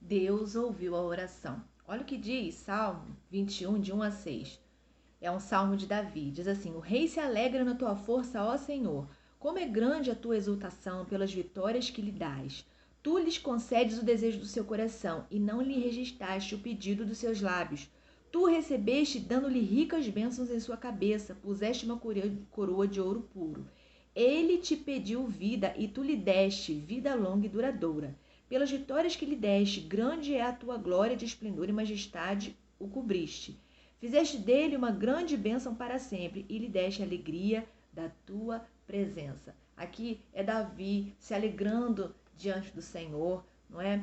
Deus ouviu a oração. Olha o que diz Salmo 21, de 1 a 6. É um salmo de Davi. Diz assim: O rei se alegra na tua força, ó Senhor. Como é grande a tua exultação pelas vitórias que lhe dás. Tu lhes concedes o desejo do seu coração e não lhe registraste o pedido dos seus lábios. Tu recebeste, dando-lhe ricas bênçãos em sua cabeça, puseste uma coroa de ouro puro. Ele te pediu vida e tu lhe deste vida longa e duradoura. Pelas vitórias que lhe deste, grande é a tua glória, de esplendor e majestade o cobriste. Fizeste dele uma grande bênção para sempre e lhe deste a alegria da tua presença. Aqui é Davi se alegrando diante do Senhor, não é?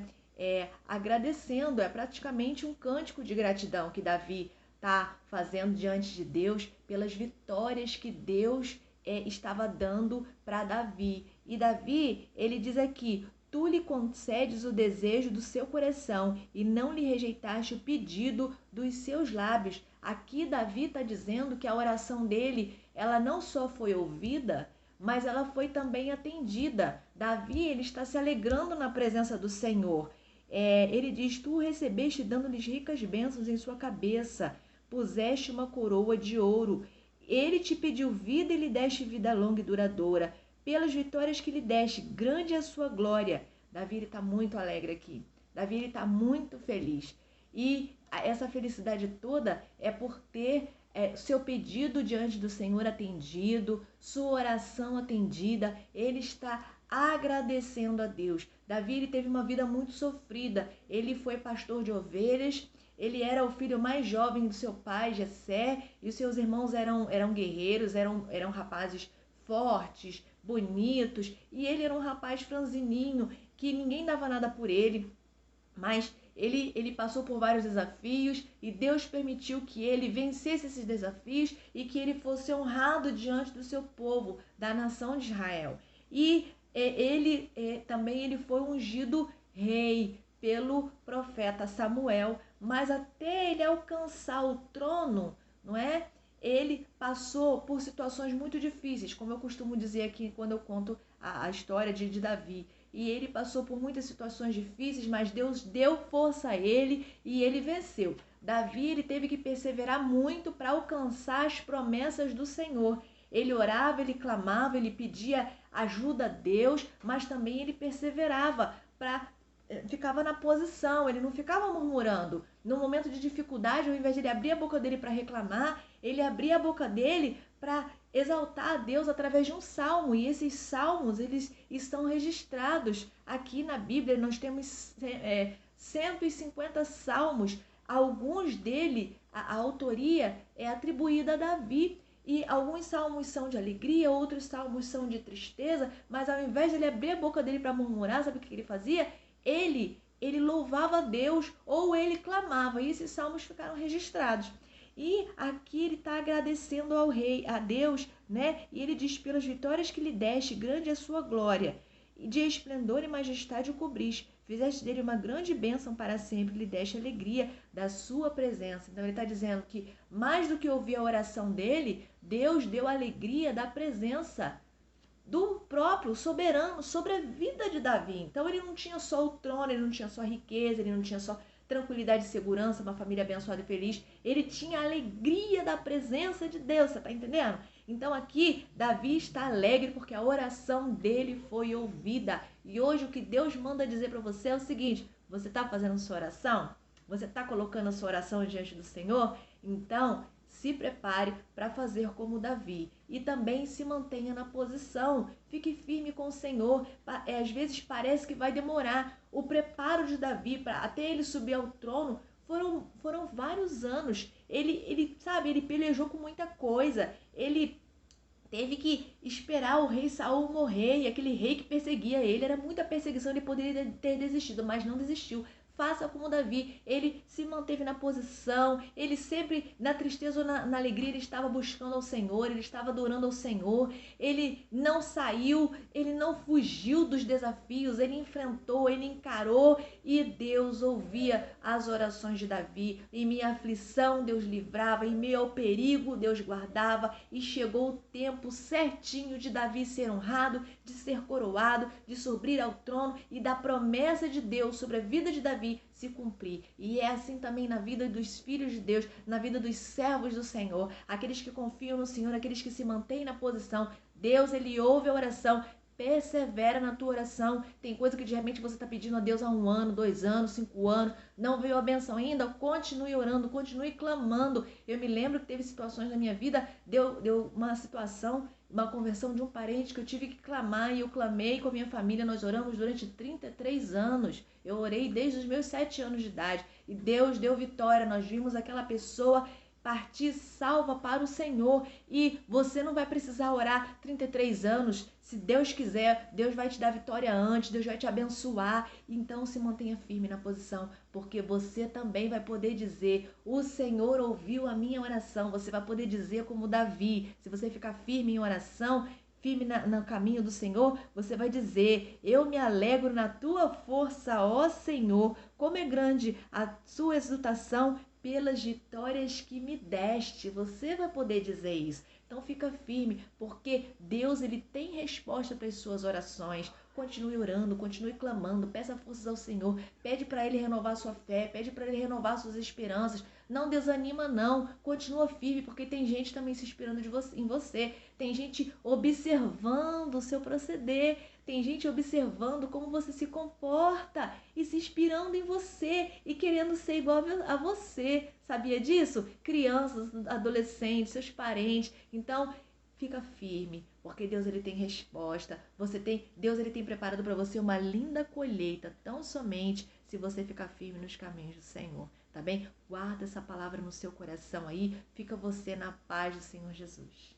Agradecendo, é praticamente um cântico de gratidão que Davi está fazendo diante de Deus pelas vitórias que Deus estava dando para Davi. E Davi, ele diz aqui: tu lhe concedes o desejo do seu coração e não lhe rejeitaste o pedido dos seus lábios. Aqui Davi está dizendo que a oração dele, ela não só foi ouvida, mas ela foi também atendida. Davi, ele está se alegrando na presença do Senhor. Ele diz: tu recebeste dando-lhes ricas bênçãos em sua cabeça, puseste uma coroa de ouro. Ele te pediu vida e lhe deste vida longa e duradoura. Pelas vitórias que lhe deste, grande é a sua glória. Davi está muito alegre aqui. Davi está muito feliz. E essa felicidade toda é por ter seu pedido diante do Senhor atendido, sua oração atendida. Ele está agradecendo a Deus. Davi, ele teve uma vida muito sofrida. Ele foi pastor de ovelhas. Ele era o filho mais jovem do seu pai, Jessé, e os seus irmãos eram guerreiros, eram rapazes fortes, bonitos, e ele era um rapaz franzininho, que ninguém dava nada por ele, mas ele passou por vários desafios e Deus permitiu que ele vencesse esses desafios e que ele fosse honrado diante do seu povo, da nação de Israel. E também ele foi ungido rei pelo profeta Samuel, mas até ele alcançar o trono, não é? Ele passou por situações muito difíceis, como eu costumo dizer aqui quando eu conto a história de Davi. E ele passou por muitas situações difíceis, mas Deus deu força a ele e ele venceu. Davi, ele teve que perseverar muito para alcançar as promessas do Senhor. Ele orava, ele clamava, ele pedia ajuda a Deus, mas também ele perseverava ficava na posição, ele não ficava murmurando. No momento de dificuldade, ao invés de ele abrir a boca dele para reclamar, ele abria a boca dele para exaltar a Deus através de um salmo. E esses salmos, eles estão registrados aqui na Bíblia. Nós temos 150 salmos. Alguns dele, a autoria é atribuída a Davi. E alguns salmos são de alegria, outros salmos são de tristeza, mas ao invés de ele abrir a boca dele para murmurar, sabe o que ele fazia? Ele louvava a Deus ou ele clamava, e esses salmos ficaram registrados. E aqui ele está agradecendo ao rei, a Deus, né? E ele diz: pelas vitórias que lhe deste, grande é a sua glória, e de esplendor e majestade o cobriste. Fizeste dele uma grande bênção para sempre, lhe deste alegria da sua presença. Então ele está dizendo que mais do que ouvir a oração dele, Deus deu a alegria da presença do próprio soberano sobre a vida de Davi. Então ele não tinha só o trono, ele não tinha só a riqueza, ele não tinha só tranquilidade e segurança, uma família abençoada e feliz. Ele tinha a alegria da presença de Deus, você está entendendo? Então aqui Davi está alegre porque a oração dele foi ouvida. E hoje o que Deus manda dizer para você é o seguinte: você está fazendo sua oração? Você está colocando a sua oração diante do Senhor? Então se prepare para fazer como Davi e também se mantenha na posição. Fique firme com o Senhor. Às vezes parece que vai demorar. O preparo de Davi até ele subir ao trono foram vários anos. Ele pelejou com muita coisa. Ele teve que esperar o rei Saul morrer, e aquele rei que perseguia ele, era muita perseguição, ele poderia ter desistido, mas não desistiu. Faça como Davi, ele se manteve na posição, ele sempre, na tristeza ou na alegria, ele estava buscando ao Senhor, ele estava adorando ao Senhor, ele não saiu, ele não fugiu dos desafios, ele enfrentou, ele encarou, e Deus ouvia as orações de Davi. Em minha aflição, Deus livrava, em meio ao perigo, Deus guardava, e chegou o tempo certinho de Davi ser honrado, de ser coroado, de subir ao trono, e da promessa de Deus sobre a vida de Davi Davi se cumprir. E é assim também na vida dos filhos de Deus, na vida dos servos do Senhor, aqueles que confiam no Senhor, aqueles que se mantêm na posição. Deus, ele ouve a oração. Persevera na tua oração. Tem coisa que de repente você está pedindo a Deus há 1 ano, 2 anos, 5 anos, não veio a benção ainda. Continue orando, continue clamando. Eu me lembro que teve situações na minha vida, deu uma situação, uma conversão de um parente que eu tive que clamar, e eu clamei com a minha família. Nós oramos durante 33 anos. Eu orei desde os meus 7 anos de idade e Deus deu vitória. Nós vimos aquela pessoa partir salva para o Senhor, e você não vai precisar orar 33 anos. Se Deus quiser, Deus vai te dar vitória antes, Deus vai te abençoar. Então se mantenha firme na posição, porque você também vai poder dizer: o Senhor ouviu a minha oração. Você vai poder dizer como Davi. Se você ficar firme em oração, firme no caminho do Senhor, você vai dizer: eu me alegro na tua força, ó Senhor. Como é grande a sua exultação pelas vitórias que me deste. Você vai poder dizer isso. Então fica firme, porque Deus, ele tem resposta para as suas orações. Continue orando, continue clamando, peça forças ao Senhor, pede para ele renovar sua fé, pede para ele renovar suas esperanças. Não desanima não, continua firme, porque tem gente também se inspirando em você. Tem gente observando o seu proceder, tem gente observando como você se comporta e se inspirando em você e querendo ser igual a você. Sabia disso? Crianças, adolescentes, seus parentes. Então, fica firme, porque Deus, ele tem resposta. Deus, ele tem preparado para você uma linda colheita, tão somente se você ficar firme nos caminhos do Senhor, tá bem? Guarda essa palavra no seu coração aí. Fica você na paz do Senhor Jesus.